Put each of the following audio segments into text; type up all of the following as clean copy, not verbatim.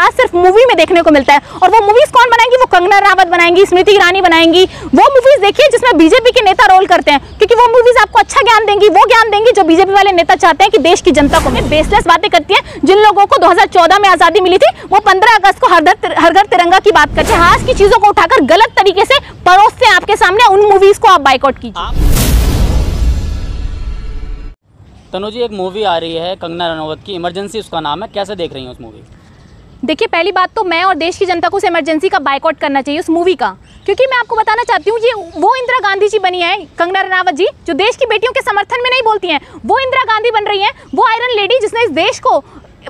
इतिहास सिर्फ मूवी में देखने को मिलता है। और वो मूवीज कौन बनाएंगी? वो कंगना रनावत बनाएंगी, स्मृति ईरानी बनाएंगी। वो मूवीज देखिए जिसमें बीजेपी के नेता रोल करते हैं, क्योंकि वो मूवीज आपको अच्छा ज्ञान देंगी, वो ज्ञान देंगी जो बीजेपी वाले नेता चाहते हैं कि देश की जनता को बेसलेस बातें करती है। जिन लोगों को 2014 में आजादी मिली थी वो 15 अगस्त को हर घर तिरंगा की बात करते हैं। इतिहास की चीजों को उठाकर गलत तरीके से परोसते हैं आपके सामने, उन मूवीज को आप बाइकआउट कीजिए। तनु जी, एक मूवी आ रही है कंगना रनावत की, इमरजेंसी उसका नाम है, कैसे देख रही हैं उस मूवी? देखिए, पहली बात तो मैं और देश की जनता को उस इमरजेंसी का बाइकआउट करना चाहिए, उस मूवी का, क्योंकि मैं आपको बताना चाहती हूँ ये वो इंदिरा गांधी जी बनी है, कंगना रनावत जी, जो देश की बेटियों के समर्थन में नहीं बोलती हैं। वो इंदिरा गांधी बन रही हैं, वो आयरन लेडी जिसने इस देश को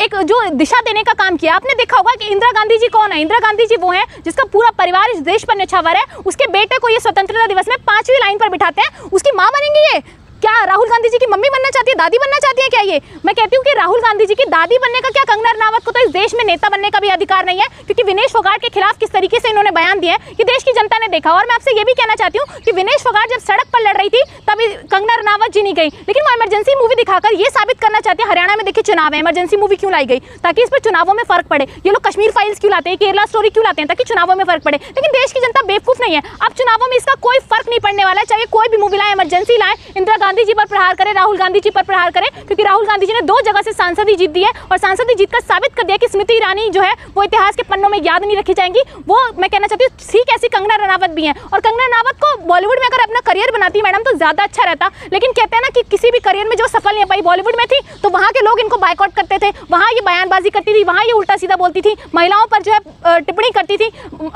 एक जो दिशा देने का काम किया। आपने देखा होगा कि इंदिरा गांधी जी कौन है? इंदिरा गांधी जी वो हैं जिसका पूरा परिवार इस देश पर न्यौछावर है। उसके बेटे को ये स्वतंत्रता दिवस में 5वीं लाइन पर बिठाते हैं, उसकी माँ बनेंगी। ये क्या राहुल गांधी जी की मम्मी बनना चाहती है, दादी बनना चाहती है क्या? ये मैं कहती हूँ कि राहुल गांधी जी की दादी बनने का क्या कंगना रनावत को तो इस देश में नेता बनने का भी अधिकार नहीं है, क्योंकि विनेश फोगाट के खिलाफ किस तरीके से इन्होंने बयान दिए कि देश की जनता ने देखा। और मैं आपसे ये भी कहना चाहती हूँ कि विनेश फोगाट जब सड़क पर लड़ रही थी तभी कंगना रनावत जी नहीं गई, लेकिन वो इमरजेंसी मूवी दिखाकर ये साबित करना चाहते हैं। हरियाणा में देखिए चुनाव है, इमरजेंसी मूवी क्यों लाई गई? ताकि इस पर चुनावों में फर्क पड़े। ये लोग कश्मीर फाइल्स क्यों लाते हैं, केरला स्टोरी क्यों लाते हैं? ताकि चुनावों में फर्क पड़े। लेकिन देश की जनता बेवकूफ नहीं है, अब चुनावों में इसका कोई फर्क नहीं पड़ने वाला है। चाहे कोई भी मूवी लाए, इमरजेंसी लाए, इंदिरा गांधी जी पर प्रहार करें, राहुल गांधी जी पर प्रहार करें, क्योंकि राहुल गांधी जी ने 2 जगह से सांसदी जीत दी है और सांसदी जीत कर साबित कर दिया कि स्मृति ईरानी जो है वो इतिहास के पन्नों में याद नहीं रखी जाएंगी। वो मैं कहना चाहती हूँ ठीक ऐसी कंगना रनावत भी है, और कंगना रनावत को बॉलीवुड में अगर अपना करियर बनाती मैडम तो ज्यादा अच्छा रहता। लेकिन कहते हैं ना कि किसी भी करियर में जो सफल नहीं पाई, बॉलीवुड में थी तो वहाँ के लोग इनको बाइकआउट करते थे, वहाँ ये बयानबाजी करती थी, वहाँ ये उल्टा सीधा बोलती थी, महिलाओं पर जो है टिप्पणी करती थी,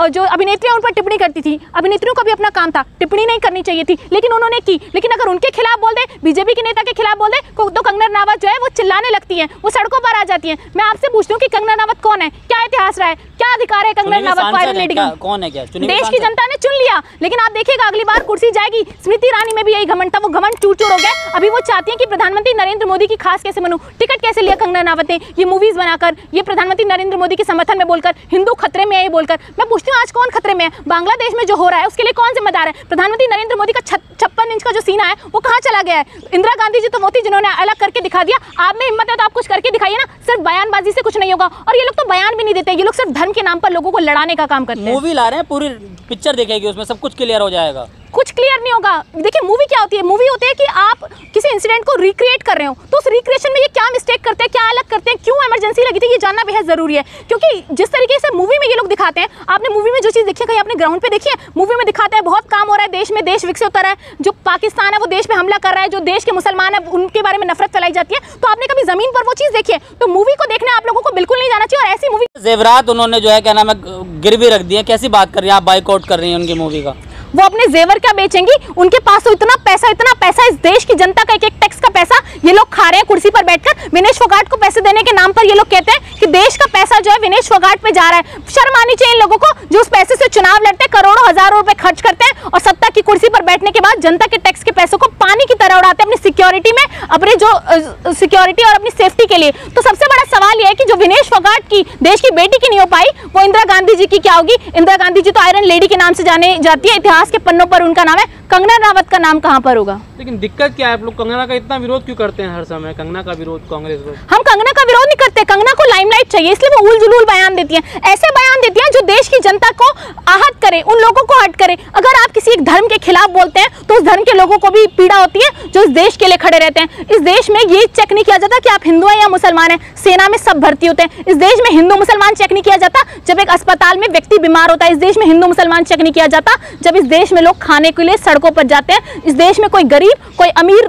जो अभिनेत्रियां उन पर टिप्पणी करती थी। अभिनेत्रियों का भी अपना काम था, टिप्पणी नहीं करनी चाहिए थी, लेकिन उन्होंने की। लेकिन अगर उनके खिलाफ बोल दे, बीजेपी के नेता के खिलाफ बोल दे तो कंगना रनावत जो है वो चिल्लाने लगती हैं, वो सड़कों पर आ जाती हैं। मैं आपसे पूछती हूँ कि कंगना रनावत कौन है? क्या इतिहास रहा है? क्या अधिकार है कंगना रनावत को आयरन लेडी का? कौन है? क्या देश की जनता ने चुन लिया, लेकिन आप देखिएगा अगली बार कुर्सी जाएगी। स्मृति ईरानी में भी यही घमंड था, वो घमंड चूर-चूर हो गया। अभी वो चाहती है कि प्रधानमंत्री नरेंद्र मोदी की खास कैसे बनूं। टिकट कैसे लिया कंगना रनावत ने? ये मूवीज बनाकर, ये प्रधानमंत्री नरेंद्र मोदी के समर्थन में बोलकर, हिंदू खतरे में है ये बोलकर। मैं पूछती हूँ आज कौन खतरे में है? बांग्लादेश में जो हो रहा है उसके लिए कौन जिम्मेदार है? प्रधानमंत्री नरेंद्र मोदी का 56 इंच का जो सीना है वो कहाँ चला गया है? इंदिरा गांधी जी तो वो थी जिन्होंने अलग करके दिखा दिया। आप में हिम्मत है तो आप कुछ करके दिखाइए ना, सिर्फ बयानबाजी से कुछ नहीं होगा। और ये लोग तो बयान भी नहीं देते, ये लोग सिर्फ धर्म के नाम पर लोगों को लड़ाने का काम करते हैं। मूवी ला रहे हैं, पूरी पिक्चर देखेगी, उसमें सब कुछ क्लियर हो जाएगा। कुछ क्लियर नहीं होगा। देखिए मूवी क्या होती है? मूवी होती है कि आप किसी इंसिडेंट को रिक्रिएट कर रहे हो, तो उस रिक्रिएशन में ये क्या मिस्टेक करते हैं, क्या अलग करते हैं, क्यों इमरजेंसी लगी थी, ये जानना बेहद जरूरी है। क्योंकि जिस तरीके से मूवी में ये लोग दिखाते हैं, आपने मूवी में जो चीज़ देखी है कहीं आपने ग्राउंड पे देखी है? मूवी में दिखाते हैं बहुत काम हो रहा है देश में, देश विकसित हो रहा है, जो पाकिस्तान है वो देश में हमला कर रहा है, जो देश के मुसलमान है उनके बारे में नफरत फैलाई जाती है। तो आपने कभी जमीन पर वो चीज़ देखी है? तो मूवी को देखने आप लोगों को बिल्कुल नहीं जाना चाहिए। और ऐसी मूवी जेवरात उन्होंने जो है क्या नाम है गिरवी रख दिए, कैसी बात कर रही है आप? बाइकआउट कर रही हैं उनकी मूवी का? वो अपने जेवर क्या बेचेंगी? उनके पास तो इतना पैसा, इस देश की जनता का एक टैक्स का पैसा ये लोग खा रहे हैं कुर्सी पर बैठकर। विनेश फोगाट को पैसे देने के नाम पर ये लोग कहते हैं कि देश का पैसा जो है विनेश फोगाट पे जा रहा है। शर्म आनी चाहिए इन लोगों को जो उस पैसे से चुनाव लड़ते हैं, करोड़ों हजारों रुपए खर्च करते हैं और सत्ता की कुर्सी पर बैठने के बाद जनता के टैक्स के पैसों को पानी की तरह उड़ाते हैं अपनी सिक्योरिटी में, अपनी जो सिक्योरिटी और अपनी सेफ्टी के लिए। तो सबसे बड़ा सवाल यह है कि जो विनेश फोगाट की देश की बेटी की नहीं हो पाई, वो इंदिरा गांधी जी की क्या होगी? इंदिरा गांधी जी तो आयरन लेडी के नाम से जाने जाती है, इतिहास के पन्नों पर उनका नाम है, कंगना रनावत का नाम कहां पर होगा? लेकिन दिक्कत क्या है, आप लोग कंगना का इतना विरोध क्यों करते हैं हर समय? कंगना का विरोध कांग्रेस को? हम कंगना का विरोध नहीं करते, कंगना को लाइमलाइट चाहिए, इसलिए वो उल जुलूल बयान देती हैं, ऐसे बयान देती हैं जो देश की जनता को आहत करे, उन लोगों को हर्ट करे। अगर आप किसी एक धर्म के खिलाफ बोलते हैं तो उस धर्म के लोगों को भी पीड़ा होती है जो इस देश के लिए खड़े रहते हैं। इस देश में ये चेक नहीं किया जाता कि आप हिंदू हैं या मुसलमान हैं, सेना में सब भर्ती होते हैं। इस देश में हिंदू मुसलमान चेक नहीं किया जाता जब एक अस्पताल में व्यक्ति बीमार होता है। इस देश में हिंदू मुसलमान चेक नहीं किया जाता जब इस देश में लोग खाने के लिए सड़कों पर जाते हैं। इस देश में कोई गरीब कोई अमीर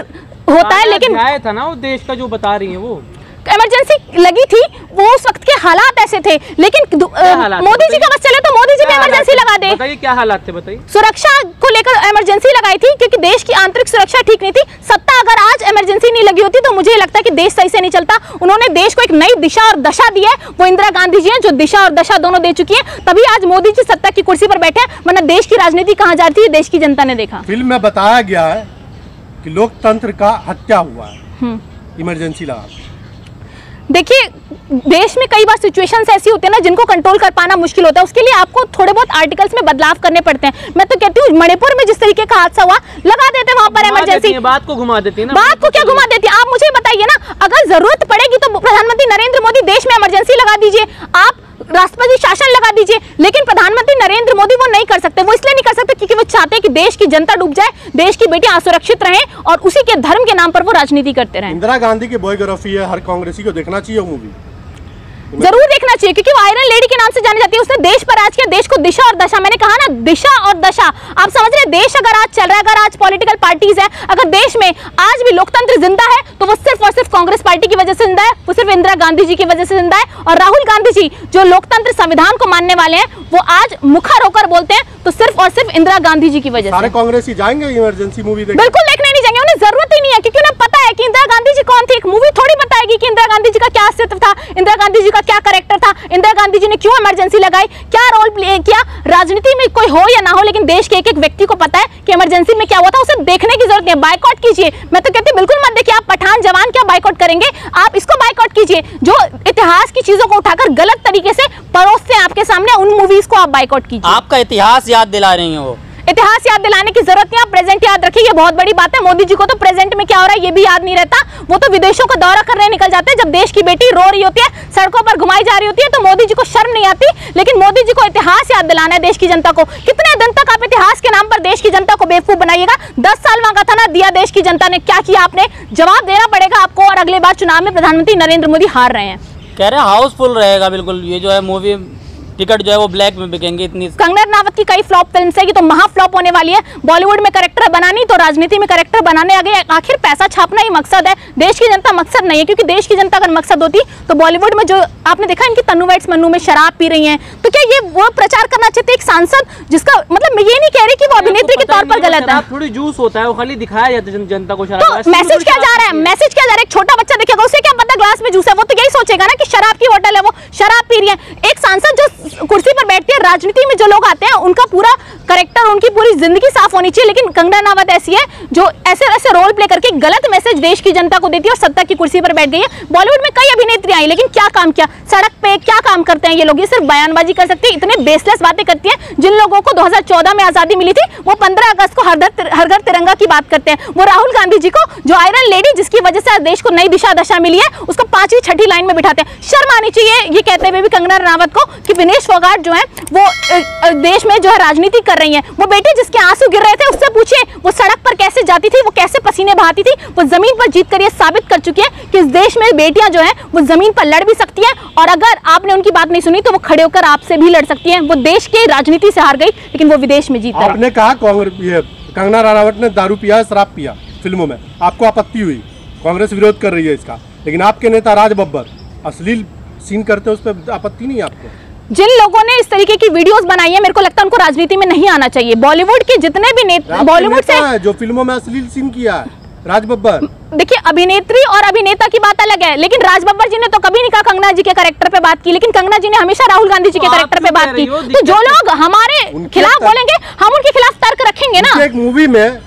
होता है, लेकिन था ना वो देश का जो बता रही है, वो इमरजेंसी लगी थी, वो उस वक्त के हालात ऐसे थे। लेकिन मोदी जी का बस चले तो मोदी जी भी इमरजेंसी लगा दे। बताइए क्या हालात थे, बताइए। सुरक्षा को लेकर इमरजेंसी लगाई थी क्योंकि देश की आंतरिक सुरक्षा ठीक नहीं थी। सत्ता अगर आज इमरजेंसी नहीं लगी होती तो मुझे लगता है कि देश सही से नहीं चलता। उन्होंने देश को एक नई दिशा और दशा दी है, वो इंदिरा गांधी जी हैं जो दिशा और दशा दोनों दे चुकी है, तभी आज मोदी जी सत्ता की कुर्सी पर बैठे हैं, वरना देश की राजनीति कहाँ जा रही थी देश की जनता ने देखा। फिल्म में बताया गया है कि लोकतंत्र का हत्या हुआ है इमरजेंसी लगा। देखिए, देश में कई बार सिचुएशंस ऐसी होती है ना जिनको कंट्रोल कर पाना मुश्किल होता है। उसके लिए आपको थोड़े बहुत आर्टिकल्स में बदलाव करने पड़ते हैं। मैं तो कहती हूँ मणिपुर में जिस तरीके का हादसा हुआ, लगा देते वहां पर इमरजेंसी। बात को घुमा देती है ना। बात को क्या घुमा देती है? आप मुझे बताइए ना, अगर जरूरत पड़ेगी तो प्रधानमंत्री नरेंद्र मोदी देश में इमरजेंसी लगा दीजिए, आप राष्ट्रपति शासन लगा दीजिए, लेकिन प्रधानमंत्री नरेंद्र मोदी वो नहीं कर सकते। वो इसलिए नहीं कर सकते क्योंकि वो चाहते हैं कि देश की जनता डूब जाए, देश की बेटियां असुरक्षित रहें और उसी के धर्म के नाम पर वो राजनीति करते रहें। इंदिरा गांधी की बायोग्राफी है, हर कांग्रेसी को देखना चाहिए वो मूवी। जरूर देखना चाहिए क्योंकि वो आयरन लेडी के नाम से जानी जाती है। उसने देश पर राज किया, देश को दिशा और दशा, मैंने कहा ना दिशा और दशा। आप समझ रहे हैं, देश अगर आज चल रहा है, अगर आज पॉलिटिकल पार्टीज है, अगर देश में आज भी लोकतंत्र जिंदा है तो वो सिर्फ और सिर्फ कांग्रेस पार्टी की वजह से जिंदा है, वो सिर्फ इंदिरा गांधी जी की वजह से जिंदा है। और राहुल गांधी जी जो लोकतंत्र संविधान को मानने वाले हैं, वो आज मुखर होकर बोलते हैं तो सिर्फ और सिर्फ इंदिरा गांधी जी की वजह से। सारे कांग्रेसी जाएंगे इमरजेंसी मूवी देखने? बिल्कुल देखने नहीं जाएंगे, उन्हें जरूरत ही नहीं है क्योंकि उन्हें पता है कि इंदिरा गांधी जी कौन थी। एक मूवी थोड़ी बताएगी कि इंदिरा गांधी जी का क्या अस्तित्व था, इंदिरा गांधी जी का क्या कैरेक्टर था, इंदिरा गांधी जी ने क्यों इमरजेंसी लगाई, क्या रोल प्ले किया। राजनीति में कोई हो या ना हो, लेकिन देश के एक एक व्यक्ति को पता है कि इमरजेंसी में क्या हुआ था। उसे देखने की जरूरत नहीं है, बायकॉट कीजिए। मैं तो कहती बिल्कुल मत देखिए। आप पठान जवान क्या बायकॉट करेंगे, आप इसको बायकॉट कीजिए। जो इतिहास की चीजों को उठाकर गलत तरीके से परोसते हैं आपके सामने, उन मूवीज को आप बायकॉट कीजिए। आपका इतिहास याद दिला रही हैं वो। इतिहास याद दिलाने की जरूरत नहीं, आप प्रेजेंट याद रखिए, ये बहुत बड़ी बात है। मोदी जी को तो प्रेजेंट में क्या हो रहा है ये भी याद नहीं रहता। वो तो विदेशों का दौरा करने निकल जाते हैं। जब देश की बेटी रो रही होती है, सड़कों पर घुमाई जा रही होती है, तो मोदी जी को शर्म नहीं आती। लेकिन मोदी जी को इतिहास याद दिलाना है देश की जनता को। कितने दिन तक आप इतिहास के नाम पर देश की जनता को बेवकूफ बनाइएगा? 10 साल मांगा था ना, दिया देश की जनता ने, क्या किया आपने? जवाब देना पड़ेगा आपको। और अगले बार चुनाव में प्रधानमंत्री नरेंद्र मोदी हार रहे हैं। कह रहे हैं हाउसफुल रहेगा बिल्कुल। ये जो है मूवी टिकट जो है वो ब्लैक में बिकेंगे इतनी। कंगना रनावत की कई फ्लॉप फिल्म्स है, ये तो महा फ्लॉप होने वाली है। बॉलीवुड में कैरेक्टर बनानी तो राजनीति में कैरेक्टर बनाने आ गए। आखिर पैसा छापना ही मकसद है, देश की जनता मकसद नहीं है। क्योंकि देश की जनता अगर मकसद होती तो बॉलीवुड में जो आपने देखा इनकी तन्नू वेड्स मन्नू में शराब पी रही हैं, तो क्या ये वो प्रचार करना चाहते एक सांसद जिसका मतलब मैं ये नहीं कह रही कि वो अभिनेत्री के तौर पर गलत है। थोड़ी जूस होता है, वो खाली दिखाया जाता है जनता को शराब। तो मैसेज क्या जा रहा है? मैसेज क्या जा रहा है? एक छोटा बच्चा देखेगा, उसे क्या पता ग्लास में जूस है? वो तो यही सोचेगा ना कि शराब की बोतल है, वो शराब पी रही है। एक सांसद जो कुर्सी पर बैठती है, राजनीति में जो लोग आते हैं उनका पूरा कैरेक्टर, उनकी पूरी जिंदगी साफ होनी चाहिए। लेकिन कंगना रनावत ऐसी है जो ऐसे ऐसे रोल प्ले करके गलत मैसेज देश की जनता को देती है और सत्ता की कुर्सी पर बैठ गई है। बॉलीवुड में कई अभिनेत्री आई, लेकिन क्या काम किया? सड़क पे क्या काम करते हैं ये लोग? ये सिर्फ बयानबाजी कर सकते हैं। इतने बेसलेस बातें करती हैं। जिन लोगों को 2014 में आजादी मिली थी, वो 15 अगस्त को हर घर तिरंगा की बात करते हैं। वो राहुल गांधी जी को, जो आयरन लेडी जिसकी वजह से देश को नई दिशा दशा मिली है, उसको 5वीं 6ठी लाइन में बिठाते हैं। शर्म आनी चाहिए ये कहते हुए भी कंगना रनावत को कि विनेश फोगाट जो है वो देश में जो है राजनीति कर रही है। वो बेटी जिसके आंसू गिर रहे थे, उससे पूछिए वो सड़क पर कैसे जाती थी, वो कैसे पसीने बहाती थी। वो जमीन पर जीत कर ये साबित कर चुकी है कि इस देश में बेटियां जो हैं वो जमीन पर लड़ भी सकती हैं, और अगर आपने उनकी बात नहीं सुनी तो वो खड़े होकर आपसे भी लड़ सकती हैं। वो देश के राजनीति से हार गई, लेकिन वो विदेश में जीत गई। आपने कहा कंगना रनावत ने दारू पिया, शराब पिया फिल्मों में, आपको आपत्ति हुई, कांग्रेस विरोध कर रही है इसका। लेकिन आपके नेता राज बब्बर अश्लील सीन करते हैं, उस पर आपत्ति नहीं है आपको? जिन लोगों ने इस तरीके की वीडियोस बनाई है, मेरे को लगता है उनको राजनीति में नहीं आना चाहिए। बॉलीवुड के जितने भी नेता, बॉलीवुड से जो फिल्मों में अश्लील सीन किया है, राज बब्बर। देखिए, अभिनेत्री और अभिनेता की बात अलग है, लेकिन राज बब्बर जी ने तो कभी नहीं कहा कंगना जी के कैरेक्टर पे बात की, लेकिन कंगना जी ने हमेशा राहुल गांधी जी के कैरेक्टर पे बात की। तो जो लोग हमारे खिलाफ बोलेंगे, हम उनके खिलाफ तर्क रखेंगे ना। एक मूवी में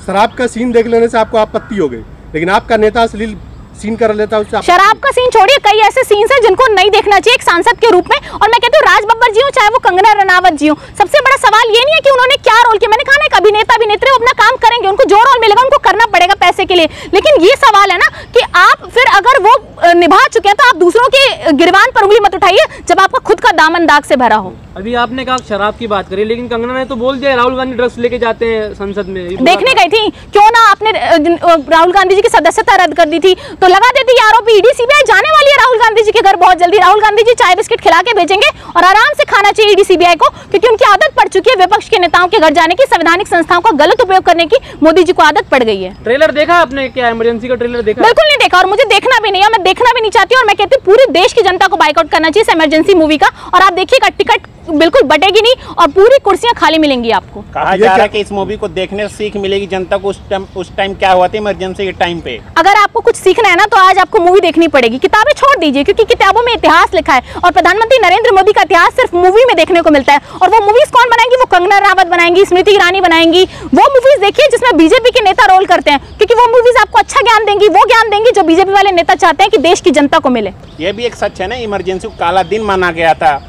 शराब का सीन देख लेने से आपको आपत्ति हो गई, लेकिन आपका नेता अश्लील सीन कर लेता है, उससे शराब का सीन छोड़िए, कई ऐसे सीन्स हैं जिनको नहीं देखना चाहिए एक सांसद के रूप में। और मैं कहती हूँ राज बब्बर जी हो चाहे वो कंगना रनावत जी हो, सबसे बड़ा सवाल ये नहीं है कि उन्होंने क्या रोल किया। मैंने कहा ना, एक अभिनेता अभिनेत्री अपना काम करेंगे, उनको जो रोल मिलेगा उनको करना पड़ेगा पैसे के लिए। लेकिन ये सवाल है ना कि आप फिर अगर वो निभा चुके हैं तो आप दूसरों के गिरबान पर उंगली मत उठाइए जब आपका खुद का दामन दाग से भरा हो। अभी आपने कहा शराब की बात करी, लेकिन कंगना ने तो बोल दिया राहुल गांधी ड्रग्स लेके जाते हैं संसद में। देखने गई थी, क्यों ना आपने राहुल गांधी जी की सदस्यता रद्द कर दी थी, तो लगा देती आरोपी। ईडी सीबीआई जाने वाली है राहुल गांधी जी के घर बहुत जल्दी। राहुल गांधी जी चाय बिस्किट खिला के भेजेंगे और आराम से खाना चाहिए ईडी सीबीआई को, क्योंकि उनकी आदत पड़ चुकी है विपक्ष के नेताओं के घर जाने की, संवैधानिक संस्थाओं का गलत उपयोग करने की मोदी जी को आदत पड़ गई है। ट्रेलर देखा आपने? क्या इमरजेंसी का ट्रेलर देखा? बिल्कुल नहीं देखा, और मुझे देखना भी नहीं है, मैं देखना भी नहीं चाहती। और मैं कहती हूँ पूरे देश की जनता को बाइकआउट करना चाहिए इस इमरजेंसी मूवी का। और आप देखिएगा टिकट बिल्कुल बटेगी नहीं और पूरी कुर्सियां खाली मिलेंगी आपको। कहा जा रहा है कि इस मूवी को देखने से सीख मिलेगी जनता को, उस टाइम क्या हुआ था इमरजेंसी के टाइम पे। अगर आपको कुछ सीखना है ना तो आज आपको मूवी देखनी पड़ेगी, किताबें छोड़ दीजिए, क्योंकि किताबों में इतिहास लिखा है और प्रधानमंत्री नरेंद्र मोदी का इतिहास सिर्फ मूवी में देखने को मिलता है। और वो मूवीज कौन बनाएंगी? वो कंगना रनावत बनाएंगी, स्मृति ईरानी बनाएंगी। वो मूवीज देखिए जिसमें बीजेपी के नेता रोल करते हैं, क्योंकि वो मूवीज आपको अच्छा ज्ञान देंगी, वो ज्ञान देंगी जो बीजेपी वाले नेता चाहते हैं कि देश की जनता को मिले। ये भी एक सच है ना, इमरजेंसी को काला दिन माना गया था।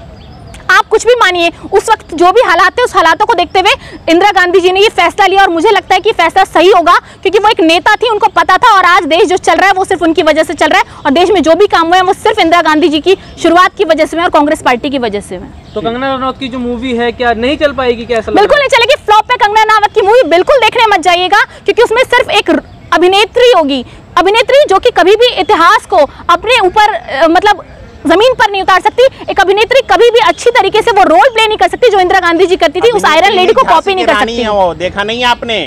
आप कुछ भी मानिए, उस वक्त जो भी हालात थे उस हालातों को देखते हुए इंदिरा गांधी जी ने ये फैसला लिया और मुझे लगता है कि फैसला सही होगा, क्योंकि वो एक नेता थी, उनको पता था। और आज देश जो चल रहा है वो सिर्फ उनकी वजह से चल रहा है और देश में जो भी काम हुए हैं वो सिर्फ इंदिरा गांधी जी की शुरुआत की वजह से और कांग्रेस पार्टी की वजह से। तो कंगना रनौत की जो मूवी है क्या नहीं चल पाएगी? क्या ऐसा बिल्कुल नहीं चलेगी, फ्लॉप है कंगना रनावत की मूवी, बिल्कुल देखने मत जाइएगा, क्योंकि उसमें सिर्फ एक अभिनेत्री होगी, अभिनेत्री जो कि कभी भी इतिहास को अपने ऊपर मतलब जमीन पर नहीं उतार सकती। एक अभिनेत्री कभी भी अच्छी तरीके से वो रोल प्ले नहीं कर सकती जो इंदिरा गांधी जी करती थी, उस आयरन लेडी को कॉपी नहीं कर सकती। वो देखा नहीं आपने?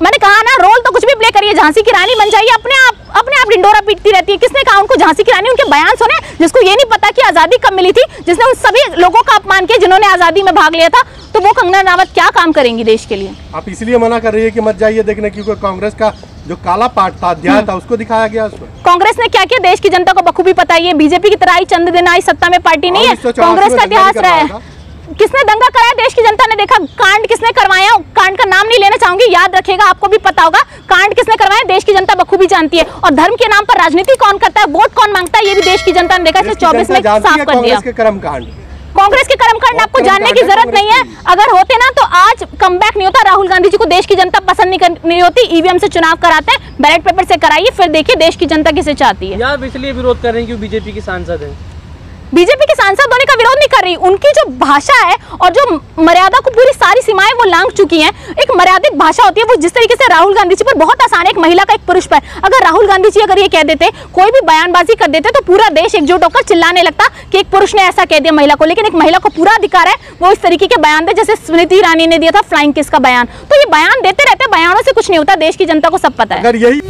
मैंने कहा ना, रोल तो कुछ भी प्ले करिए, झांसी की रानी बन जाइए, अपने आप डिंडोरा पीटती रहती है। किसने कहा उनको झांसी की रानी? उनके बयान सुने, जिसको ये नहीं पता कि आजादी कब मिली थी, जिसने उन सभी लोगों का अपमान किया जिन्होंने आजादी में भाग लिया था, तो वो कंगना रनावत क्या काम करेंगी देश के लिए? आप इसलिए मना कर रही है कि मत जाइए देखने, क्योंकि कांग्रेस का जो काला पार्ट था, अध्याय था, उसको दिखाया गया उसमें। कांग्रेस ने क्या किया देश की जनता को बखूबी पता है। बीजेपी की तरह आई चंद दिन आई सत्ता में पार्टी नहीं है, कांग्रेस का इतिहास रहा है। किसने दंगा कराया देश की जनता ने देखा। कांड किसने करवाया, कांड का नाम नहीं लेना चाहूंगी, याद रखिएगा, आपको भी पता होगा कांड किसने करवाया, देश की जनता बखूबी जानती है। और धर्म के नाम पर राजनीति कौन करता है, वोट कौन मांगता है, ये भी देश की जनता ने देखा। इसे 24 में साफ कर दिया। कांग्रेस के कर्मकांड आपको जानने की जरूरत नहीं है, अगर होते ना तो आज कमबैक नहीं होता। राहुल गांधी जी को देश की जनता पसंद नहीं होती, ईवीएम से चुनाव कराते हैं, बैलेट पेपर से कराइए, फिर देखिए देश की जनता किसे चाहती है। यार इसलिए विरोध कर रहे हैं क्योंकि बीजेपी के सांसद हैं। बीजेपी के सांसद होने का विरोध नहीं कर रही, उनकी जो भाषा है और जो मर्यादा को पूरी सारी सीमाएं वो लांघ चुकी हैं। एक मर्यादित भाषा होती है, वो जिस तरीके से राहुल गांधी जी पर बहुत आसान है, एक महिला का एक पुरुष पर। अगर राहुल गांधी जी अगर ये कह देते, कोई भी बयानबाजी कर देते, तो पूरा देश एकजुट होकर चिल्लाने लगता कि एक पुरुष ने ऐसा कह दिया महिला को। लेकिन एक महिला को पूरा अधिकार है वो इस तरीके के बयान दे, जैसे स्मृति ईरानी ने दिया था फ्लाइंग किस का बयान। तो ये बयान देते रहते, बयानों से कुछ नहीं होता, देश की जनता को सब पता है। अगर यही